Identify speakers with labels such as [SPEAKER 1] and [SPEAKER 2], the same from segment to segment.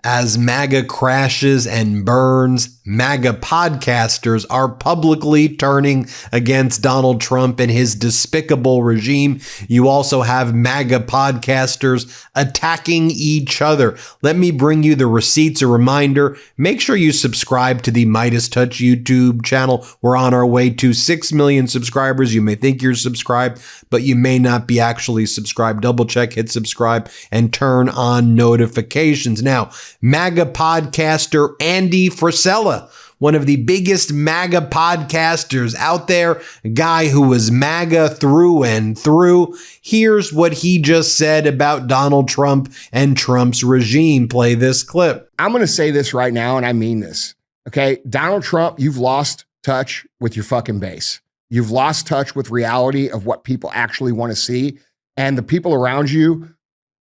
[SPEAKER 1] As MAGA crashes and burns, MAGA podcasters are publicly turning against Donald Trump and his despicable regime. You also have MAGA podcasters attacking each other. Let me bring you the receipts. A reminder, make sure you subscribe to the MeidasTouch YouTube channel. We're on our way to 6 million subscribers. You may think you're subscribed, but you may not be actually subscribed. Double check, hit subscribe, and turn on notifications. Now, MAGA podcaster Andy Frisella, one of the biggest MAGA podcasters out there, a guy who was MAGA through and through. Here's what he just said about Donald Trump and Trump's regime. Play this clip.
[SPEAKER 2] I'm going to say this right now, and I mean this. Okay, Donald Trump, you've lost touch with your fucking base. You've lost touch with reality of what people actually want to see. And the people around you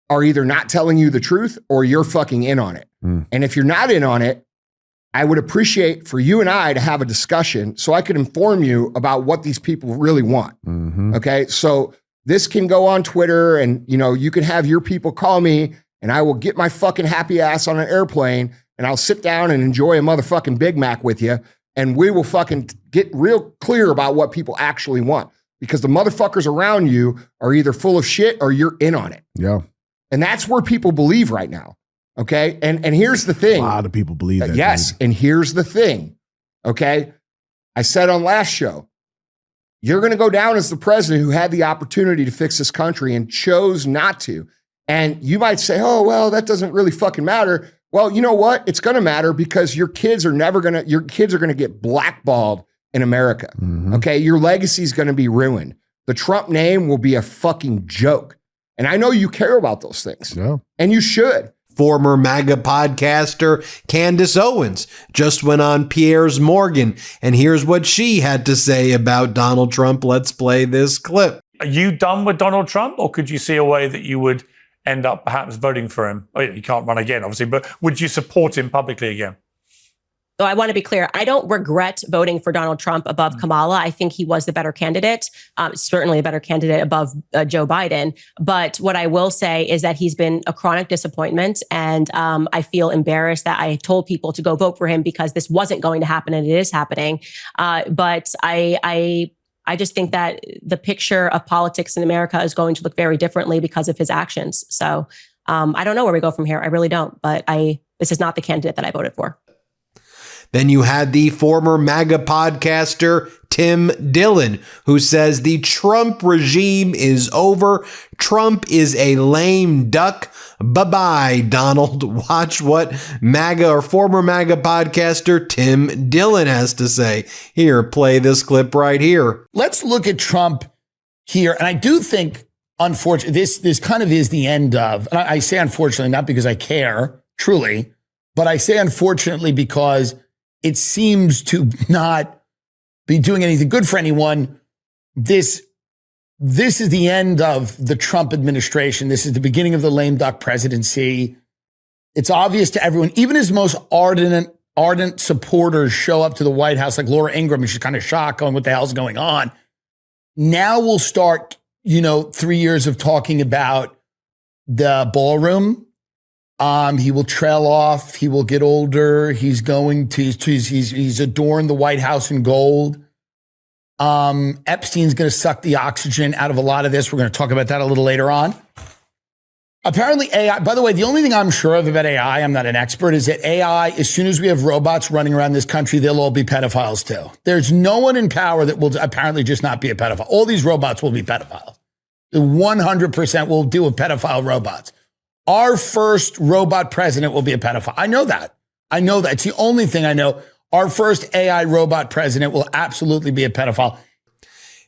[SPEAKER 2] are either not telling you the truth or you're fucking in on it. And if you're not in on it, I would appreciate for you and I to have a discussion so I could inform you about what these people really want. Okay, so this can go on Twitter and, you know, you can have your people call me and I will get my fucking happy ass on an airplane and I'll sit down and enjoy a motherfucking Big Mac with you and we will fucking get real clear about what people actually want, because the motherfuckers around you are either full of shit or you're in on it.
[SPEAKER 3] Yeah.
[SPEAKER 2] And that's where people believe right now. Okay. And here's the thing.
[SPEAKER 3] A lot of people believe that.
[SPEAKER 2] Yes.
[SPEAKER 3] Dude.
[SPEAKER 2] And here's the thing. Okay. I said on last show, you're going to go down as the president who had the opportunity to fix this country and chose not to. And you might say, oh, well, that doesn't really fucking matter. Well, you know what? It's going to matter because your kids are going to get blackballed in America. Okay. Your legacy is going to be ruined. The Trump name will be a fucking joke. And I know you care about those things.
[SPEAKER 3] Yeah.
[SPEAKER 2] And you should.
[SPEAKER 1] Former MAGA podcaster Candace Owens just went on Piers Morgan, and here's what she had to say about Donald Trump. Let's play this clip.
[SPEAKER 4] Are you done with Donald Trump, or could you see a way that you would end up perhaps voting for him? Oh, you can't run again, obviously, but would you support him publicly again?
[SPEAKER 5] So I want to be clear. I don't regret voting for Donald Trump above Kamala. I think he was the better candidate, certainly a better candidate above Joe Biden. But what I will say is that he's been a chronic disappointment. And I feel embarrassed that I told people to go vote for him because this wasn't going to happen and it is happening. But I just think that the picture of politics in America is going to look very differently because of his actions. So I don't know where we go from here. I really don't. But this is not the candidate that I voted for.
[SPEAKER 1] Then you had the former MAGA podcaster Tim Dillon, who says the Trump regime is over. Trump is a lame duck. Bye-bye, Donald. Watch what MAGA or former MAGA podcaster Tim Dillon has to say. Here, play this clip right here.
[SPEAKER 6] Let's look at Trump here. And I do think, unfortunately, this kind of is the end of, and I say unfortunately, not because I care, truly, but I say unfortunately because it seems to not be doing anything good for anyone. This is the end of the Trump administration. This is the beginning of the lame duck presidency. It's obvious to everyone, even his most ardent supporters show up to the White House, like Laura Ingraham, and she's kind of shocked, going, what the hell's going on? Now we'll start, 3 years of talking about the ballroom. He will trail off. He will get older. He's adorned the White House in gold. Epstein's going to suck the oxygen out of a lot of this. We're going to talk about that a little later on. Apparently AI, by the way, the only thing I'm sure of about AI, I'm not an expert, is that AI, as soon as we have robots running around this country, they'll all be pedophiles too. There's no one in power that will apparently just not be a pedophile. All these robots will be pedophiles. 100% will deal with pedophile robots. Our first robot president will be a pedophile. I know that. It's the only thing I know. Our first AI robot president will absolutely be a pedophile.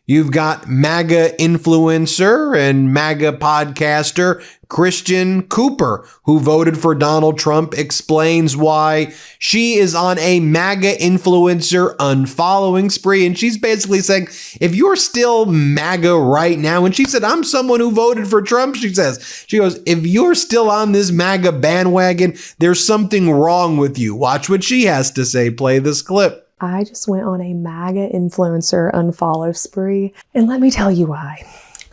[SPEAKER 1] You've got MAGA influencer and MAGA podcaster Christian Cooper, who voted for Donald Trump, explains why she is on a MAGA influencer unfollowing spree. And she's basically saying, if you're still MAGA right now, and she said, I'm someone who voted for Trump, she goes, if you're still on this MAGA bandwagon, there's something wrong with you. Watch what she has to say. Play this clip.
[SPEAKER 7] I just went on a MAGA influencer unfollow spree, and let me tell you why.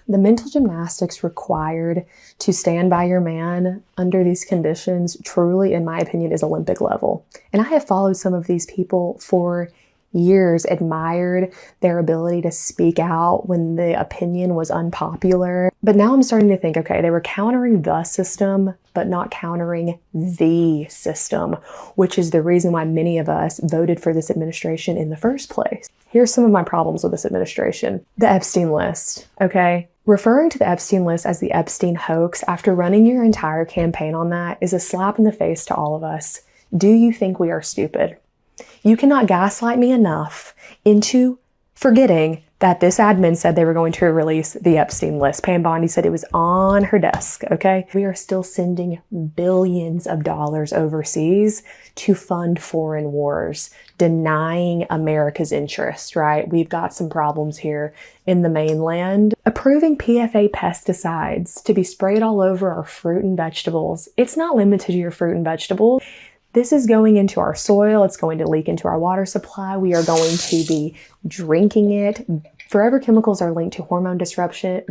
[SPEAKER 3] The mental gymnastics required to stand by your man under these conditions truly, in my opinion, is Olympic level. And I have followed some of these people for years, admired their ability to speak out when the opinion was unpopular. But now I'm starting to think, okay, they were countering the system, but not countering the system, which is the reason why many of us voted for this administration in the first place. Here's some of my problems with this administration. The Epstein list, okay? Referring to the Epstein list as the Epstein hoax after running your entire campaign on that is a slap in the face to all of us. Do you think we are stupid? You cannot gaslight me enough into forgetting that this admin said they were going to release the Epstein list. Pam Bondi said it was on her desk, okay? We are still sending billions of dollars overseas to fund foreign wars, denying America's interest, right? We've got some problems here in the mainland. Approving PFA pesticides to be sprayed all over our fruit and vegetables. It's not limited to your fruit and vegetables. This is going into our soil. It's going to leak into our water supply. We are going to be drinking it. Forever chemicals are linked to hormone disruption,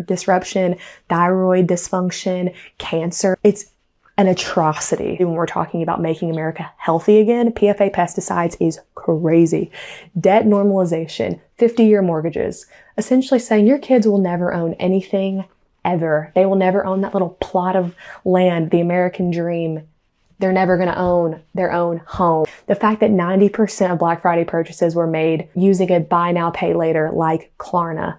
[SPEAKER 3] thyroid dysfunction, cancer. It's an atrocity. When we're talking about making America healthy again, PFA pesticides is crazy. Debt normalization, 50-year mortgages, essentially saying your kids will never own anything ever. They will never own that little plot of land, the American dream. They're never going to own their own home. The fact that 90% of Black Friday purchases were made using a buy now, pay later like Klarna.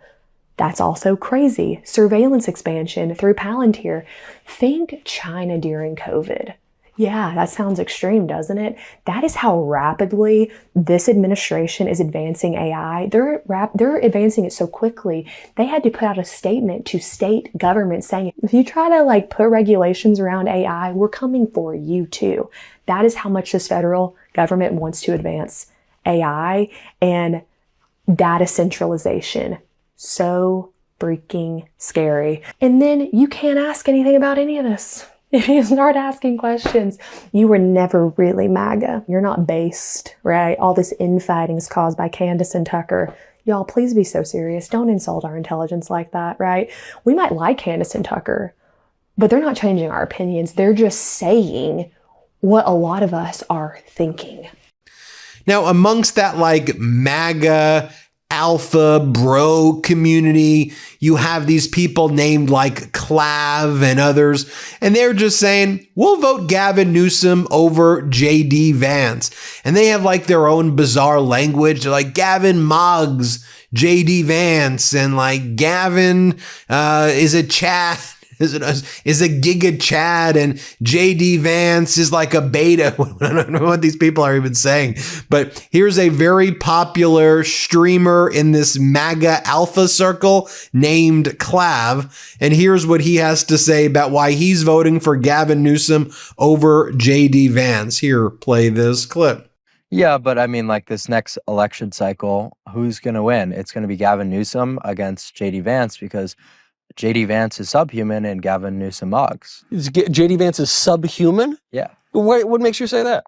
[SPEAKER 3] That's also crazy. Surveillance expansion through Palantir. Think China during COVID. Yeah, that sounds extreme, doesn't it? That is how rapidly this administration is advancing AI. They're advancing it so quickly. They had to put out a statement to state governments saying, if you try to put regulations around AI, we're coming for you too. That is how much this federal government wants to advance AI and data centralization. So freaking scary. And then you can't ask anything about any of this. If you start asking questions, you were never really MAGA. You're not based, right? All this infighting is caused by Candace and Tucker. Y'all, please be so serious. Don't insult our intelligence like that, right? We might like Candace and Tucker, but they're not changing our opinions. They're just saying what a lot of us are thinking.
[SPEAKER 1] Now, amongst that MAGA alpha bro community, you have these people named Clav and others, and they're just saying, we'll vote Gavin Newsom over JD Vance. And they have their own bizarre language, Gavin Moggs, JD Vance, and Gavin is a Chad. Is a Giga Chad, and JD Vance is a beta. I don't know what these people are even saying. But here's a very popular streamer in this MAGA alpha circle named Clav. And here's what he has to say about why he's voting for Gavin Newsom over JD Vance. Here, play this clip.
[SPEAKER 7] Yeah, but I mean, this next election cycle, who's going to win? It's going to be Gavin Newsom against JD Vance because JD Vance is subhuman and Gavin Newsom mugs.
[SPEAKER 8] JD Vance is subhuman?
[SPEAKER 7] Yeah.
[SPEAKER 8] What makes you say that?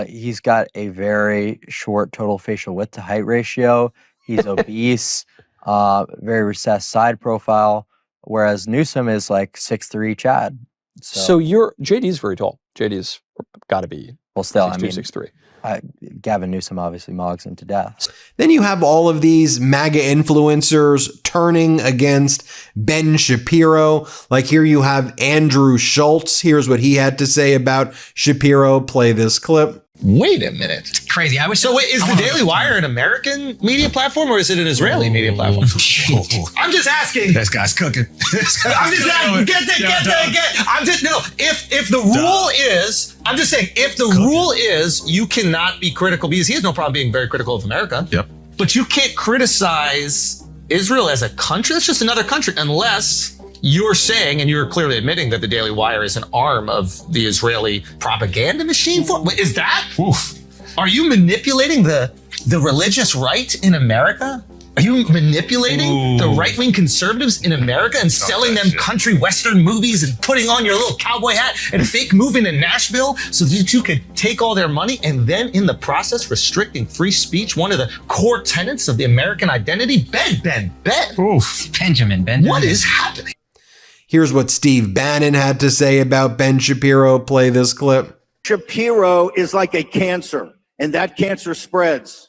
[SPEAKER 7] He's got a very short total facial width to height ratio. He's obese, very recessed side profile, whereas Newsom is 6'3" Chad.
[SPEAKER 8] So JD's very tall. JD's got to be
[SPEAKER 7] still
[SPEAKER 8] 6'2", 6'3".
[SPEAKER 7] Gavin Newsom obviously mogs him to death.
[SPEAKER 1] Then you have all of these MAGA influencers turning against Ben Shapiro. Here you have Andrew Schultz. Here's what he had to say about Shapiro. Play this clip.
[SPEAKER 9] Wait a minute. It's crazy. So wait, is the Daily Wire an American media platform or is it an Israeli media platform? I'm just asking.
[SPEAKER 10] This guy's cooking.
[SPEAKER 9] I'm just asking. If the rule is, I'm just saying, if the rule is you cannot be critical, because he has no problem being very critical of America.
[SPEAKER 10] Yep.
[SPEAKER 9] But you can't criticize Israel as a country. That's just another country, unless you're saying, and you're clearly admitting, that the Daily Wire is an arm of the Israeli propaganda machine. Is that? Oof. Are you manipulating the religious right in America? Are you manipulating the right-wing conservatives in America and selling them country western movies and putting on your little cowboy hat and fake moving in Nashville so that you could take all their money and then in the process restricting free speech, one of the core tenets of the American identity? Ben.
[SPEAKER 10] Oof. Benjamin.
[SPEAKER 9] What is happening?
[SPEAKER 1] Here's what Steve Bannon had to say about Ben Shapiro. Play this clip.
[SPEAKER 11] Shapiro is like a cancer, and that cancer spreads.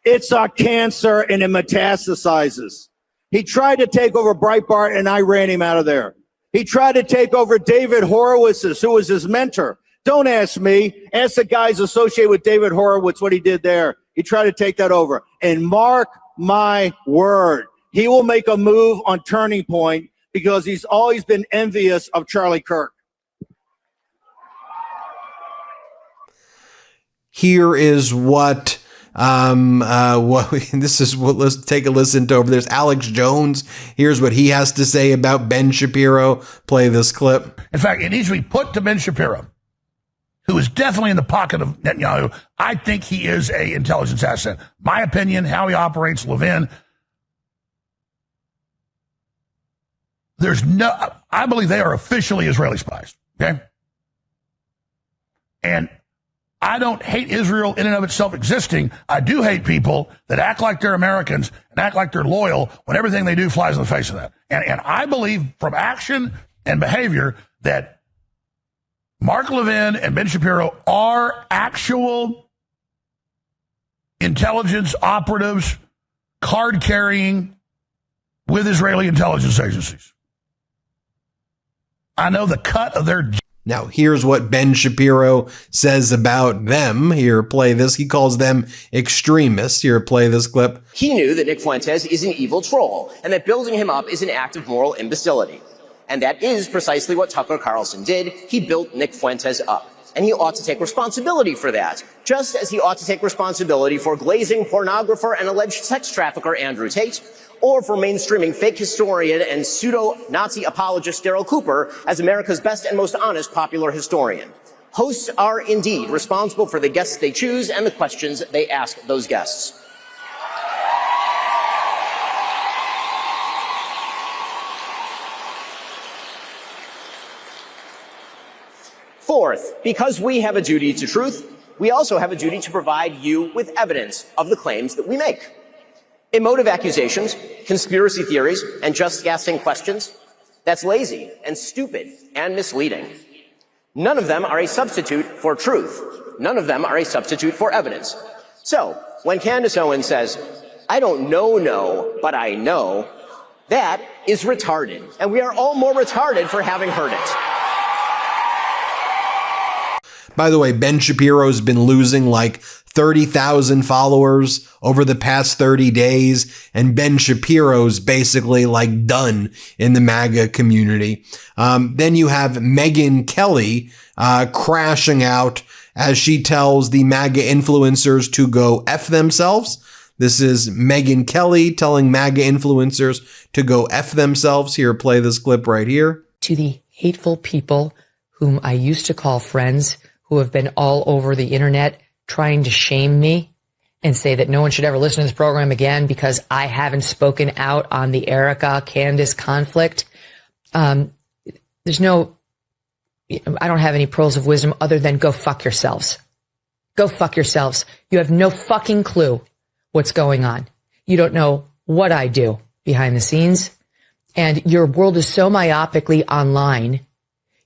[SPEAKER 11] It's a cancer and it metastasizes. He tried to take over Breitbart and I ran him out of there. He tried to take over David Horowitz's, who was his mentor. Don't ask me. Ask the guys associated with David Horowitz what he did there. He tried to take that over. And mark my word, he will make a move on Turning Point because he's always been envious of Charlie Kirk.
[SPEAKER 1] Here is what let's take a listen to over there's Alex Jones. Here's what he has to say about Ben Shapiro. Play this clip.
[SPEAKER 12] In fact, it needs to be put to Ben Shapiro, who is definitely in the pocket of Netanyahu. I think he is a intelligence asset. My opinion, how he operates, Levin. I believe they are officially Israeli spies. Okay. And I don't hate Israel in and of itself existing. I do hate people that act like they're Americans and act like they're loyal when everything they do flies in the face of that. And I believe from action and behavior that Mark Levin and Ben Shapiro are actual intelligence operatives, card carrying with Israeli intelligence agencies. I know the cut of their.
[SPEAKER 1] Now, here's what Ben Shapiro says about them. Here, play this. He calls them extremists. Here, play this clip.
[SPEAKER 13] He knew that Nick Fuentes is an evil troll and that building him up is an act of moral imbecility. And that is precisely what Tucker Carlson did. He built Nick Fuentes up. And he ought to take responsibility for that, just as he ought to take responsibility for glazing pornographer and alleged sex trafficker Andrew Tate, or for mainstreaming fake historian and pseudo-Nazi apologist Daryl Cooper as America's best and most honest popular historian. Hosts are indeed responsible for the guests they choose and the questions they ask those guests. Fourth, because we have a duty to truth, we also have a duty to provide you with evidence of the claims that we make. Emotive accusations, conspiracy theories, and just guessing questions, that's lazy and stupid and misleading. None of them are a substitute for truth. None of them are a substitute for evidence. So, when Candace Owens says, I don't know, but I know, that is retarded. And we are all more retarded for having heard it.
[SPEAKER 1] By the way, Ben Shapiro's been losing like 30,000 followers over the past 30 days, and Ben Shapiro's basically like done in the MAGA community. Then you have Megyn Kelly crashing out as she tells the MAGA influencers to go F themselves. This is Megyn Kelly telling MAGA influencers to go F themselves. Here, play this clip right here.
[SPEAKER 14] To the hateful people whom I used to call friends, who have been all over the internet trying to shame me and say that no one should ever listen to this program again because I haven't spoken out on the Erica-Candace conflict. I don't have any pearls of wisdom other than go fuck yourselves. Go fuck yourselves. You have no fucking clue what's going on. You don't know what I do behind the scenes. And your world is so myopically online.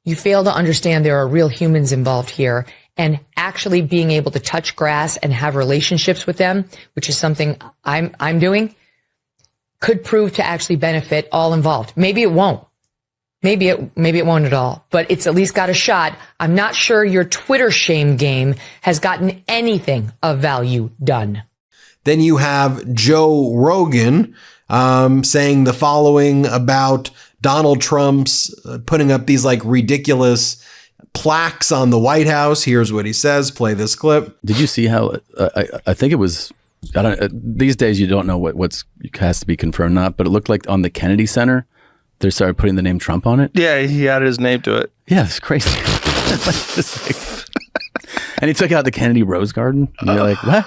[SPEAKER 14] You fail to understand there are real humans involved here, and actually being able to touch grass and have relationships with them, which is something I'm doing, could prove to actually benefit all involved. Maybe it won't. Maybe it won't at all, but it's at least got a shot. I'm not sure your Twitter shame game has gotten anything of value done.
[SPEAKER 1] Then you have Joe Rogan saying the following about Donald Trump's putting up these like ridiculous plaques on the White House. Here's what he says. Play this clip.
[SPEAKER 15] Did you see how I think it was, these days you don't know what's has to be confirmed or not, but it looked like on the Kennedy Center, they started putting the name Trump on it.
[SPEAKER 16] Yeah, he added his name to it.
[SPEAKER 15] Yeah, it's crazy. And he took out the Kennedy Rose Garden. And you're like, what?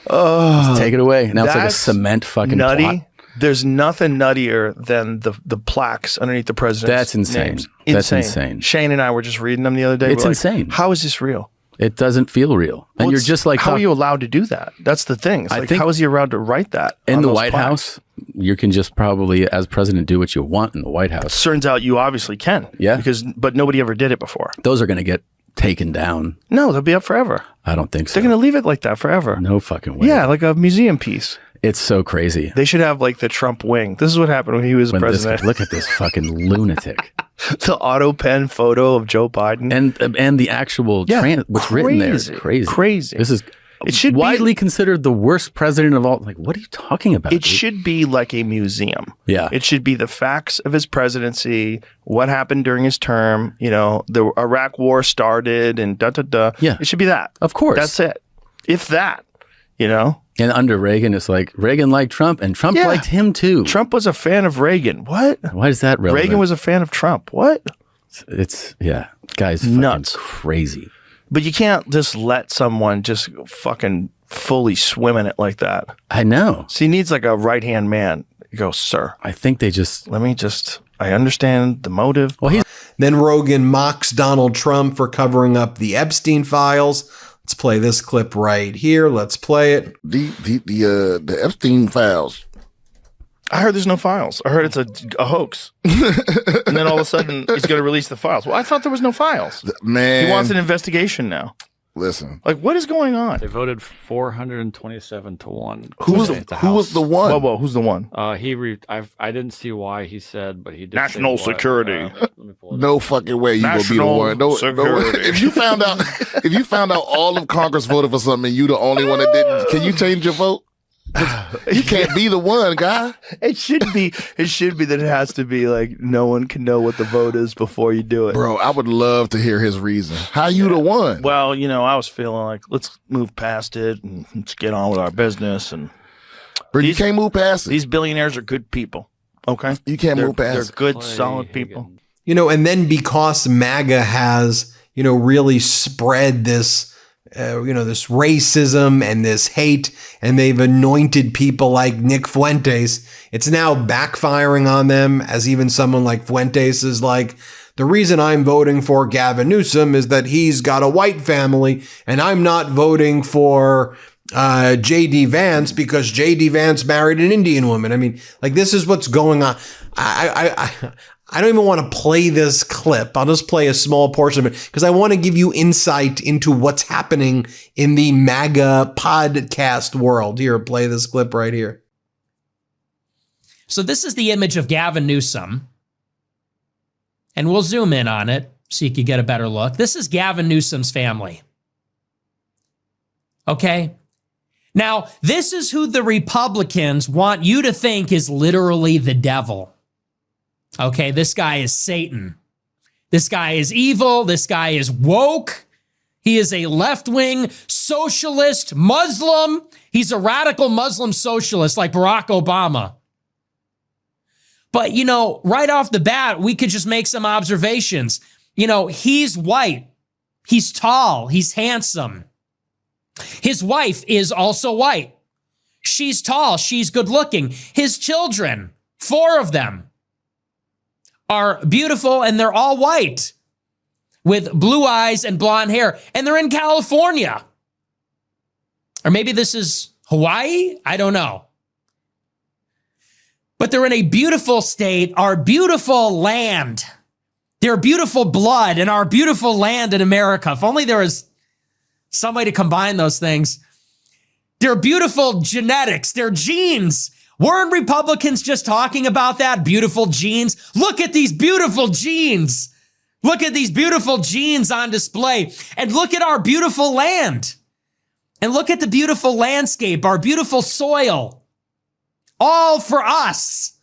[SPEAKER 15] Just take it away. Now it's like a cement fucking
[SPEAKER 16] nutty.
[SPEAKER 15] plot.
[SPEAKER 16] There's nothing nuttier than the plaques underneath the president's
[SPEAKER 15] That's insane.
[SPEAKER 16] names.
[SPEAKER 15] That's insane.
[SPEAKER 16] Shane and I were just reading them the other day.
[SPEAKER 15] It's
[SPEAKER 16] We're
[SPEAKER 15] insane.
[SPEAKER 16] How is this real?
[SPEAKER 15] It doesn't feel real. And you're just like,
[SPEAKER 16] how are you allowed to do that? That's the thing. It's
[SPEAKER 15] I
[SPEAKER 16] like,
[SPEAKER 15] think
[SPEAKER 16] how is he allowed to write that
[SPEAKER 15] in
[SPEAKER 16] on
[SPEAKER 15] the
[SPEAKER 16] those
[SPEAKER 15] White
[SPEAKER 16] plaques?
[SPEAKER 15] House? You can just probably, as president, do what you want in the White House.
[SPEAKER 16] Turns out you obviously can.
[SPEAKER 15] Yeah.
[SPEAKER 16] But nobody ever did it before.
[SPEAKER 15] Those are going to get taken down.
[SPEAKER 16] No, they'll be up forever.
[SPEAKER 15] I don't think so.
[SPEAKER 16] They're going to leave it like that forever.
[SPEAKER 15] No fucking way.
[SPEAKER 16] Yeah, like a museum piece.
[SPEAKER 15] It's so crazy.
[SPEAKER 16] They should have like the Trump wing. This is what happened when he was president.
[SPEAKER 15] Look at this fucking lunatic.
[SPEAKER 16] The auto pen photo of Joe Biden
[SPEAKER 15] and the actual what's written there is crazy.
[SPEAKER 16] Crazy.
[SPEAKER 15] This is
[SPEAKER 16] it should
[SPEAKER 15] widely
[SPEAKER 16] be
[SPEAKER 15] considered the worst president of all. Like, what are you talking about?
[SPEAKER 16] It should be like a museum.
[SPEAKER 15] Yeah.
[SPEAKER 16] It should be the facts of his presidency, what happened during his term. You know, the Iraq War started and da da da.
[SPEAKER 15] Yeah.
[SPEAKER 16] It should be that.
[SPEAKER 15] Of course.
[SPEAKER 16] That's it. If that, you know.
[SPEAKER 15] And under Reagan, it's like Reagan liked Trump, and Trump liked him too.
[SPEAKER 16] Trump was a fan of Reagan. What?
[SPEAKER 15] Why is that relevant?
[SPEAKER 16] Reagan was a fan of Trump. What?
[SPEAKER 15] It's guys,
[SPEAKER 16] nuts,
[SPEAKER 15] crazy.
[SPEAKER 16] But you can't just let someone just fucking fully swim in it like that.
[SPEAKER 15] I know.
[SPEAKER 16] So he needs like a right hand man. You go, sir.
[SPEAKER 15] I think they just
[SPEAKER 16] I understand the motive.
[SPEAKER 1] Well, then Rogan mocks Donald Trump for covering up the Epstein files. Let's play this clip right here. Let's play it.
[SPEAKER 17] The Epstein files.
[SPEAKER 16] I heard there's no files. I heard it's a hoax. And then all of a sudden he's going to release the files. Well, I thought there was no files.
[SPEAKER 17] Man.
[SPEAKER 16] He wants an investigation now.
[SPEAKER 17] Listen.
[SPEAKER 16] Like, what is going on?
[SPEAKER 18] They voted 427 to 1.
[SPEAKER 17] Who was the one?
[SPEAKER 16] Whoa, who's the one?
[SPEAKER 18] I didn't see why he said, but he did.
[SPEAKER 16] National
[SPEAKER 18] say what.
[SPEAKER 16] security.
[SPEAKER 17] No fucking way you gonna be the one. No, if you found out all of Congress voted for something and you the only one that didn't, can you change your vote? You can't be the one, guy.
[SPEAKER 16] It should be that it has to be like no one can know what the vote is before you do it.
[SPEAKER 17] Bro, I would love to hear his reason. How you the one?
[SPEAKER 16] Well, you know, I was feeling like let's move past it and let's get on with our business. And
[SPEAKER 17] Bro, you can't move past it.
[SPEAKER 16] These billionaires are good people. Okay,
[SPEAKER 17] you can't move past it.
[SPEAKER 16] They're good, solid people.
[SPEAKER 1] You know, and then because MAGA has, you know, really spread this, this racism and this hate, and they've anointed people like Nick Fuentes, it's now backfiring on them, as even someone like Fuentes is like, the reason I'm voting for Gavin Newsom is that he's got a white family, and I'm not voting for JD Vance because JD Vance married an Indian woman. I mean, like, this is what's going on. I don't even want to play this clip. I'll just play a small portion of it because I want to give you insight into what's happening in the MAGA podcast world. Here, play this clip right here.
[SPEAKER 19] So this is the image of Gavin Newsom, and we'll zoom in on it so you can get a better look. This is Gavin Newsom's family. Okay? Now, this is who the Republicans want you to think is literally the devil. Okay, this guy is Satan. This guy is evil. This guy is woke. He is a left-wing socialist Muslim. He's a radical Muslim socialist like Barack Obama. But, you know, right off the bat, we could just make some observations. You know, he's white. He's tall. He's handsome. His wife is also white. She's tall. She's good looking. His children, 4 of them, are beautiful, and they're all white with blue eyes and blonde hair, and they're in California. Or maybe this is Hawaii? I don't know. But they're in a beautiful state, our beautiful land, their beautiful blood, and our beautiful land in America. If only there was some way to combine those things. Their beautiful genetics, their genes. Weren't Republicans just talking about that? Beautiful genes. Look at these beautiful genes. Look at these beautiful genes on display. And look at our beautiful land. And look at the beautiful landscape, our beautiful soil. All for us.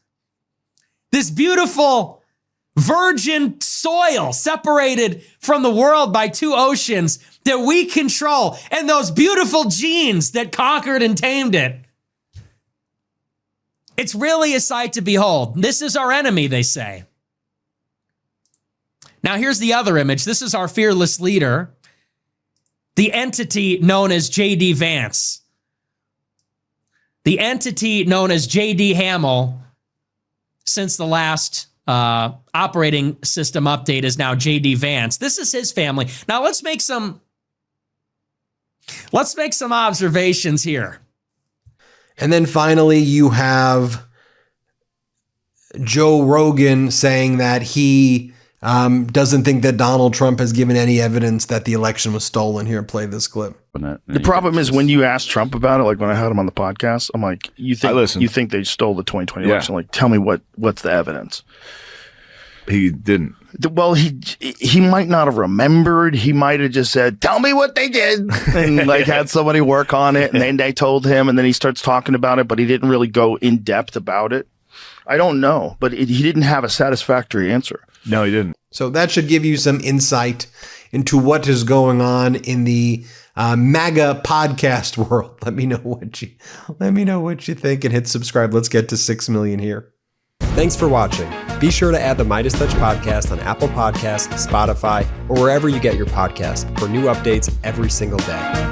[SPEAKER 19] This beautiful virgin soil separated from the world by 2 oceans that we control. And those beautiful genes that conquered and tamed it. It's really a sight to behold. This is our enemy, they say. Now, here's the other image. This is our fearless leader. the entity known as JD Vance, the entity known as JD Hamill, since the last operating system update is now JD Vance. This is his family. Now let's make some observations here.
[SPEAKER 1] And then finally, you have Joe Rogan saying that he doesn't think that Donald Trump has given any evidence that the election was stolen. Here, play this clip.
[SPEAKER 16] The problem is when you ask Trump about it, like when I had him on the podcast, I'm like, you think they stole the 2020 election? Like, tell me what's the evidence?
[SPEAKER 20] He didn't.
[SPEAKER 16] Well, he might not have remembered. He might have just said, "Tell me what they did," and like had somebody work on it, and then they told him, and then he starts talking about it, but he didn't really go in depth about it. I don't know, but he didn't have a satisfactory answer.
[SPEAKER 20] No, he didn't.
[SPEAKER 1] So that should give you some insight into what is going on in the MAGA podcast world. Let me know what you think and hit subscribe. Let's get to 6 million here.
[SPEAKER 21] Thanks for watching. Be sure to add the MeidasTouch podcast on Apple Podcasts, Spotify, or wherever you get your podcasts for new updates every single day.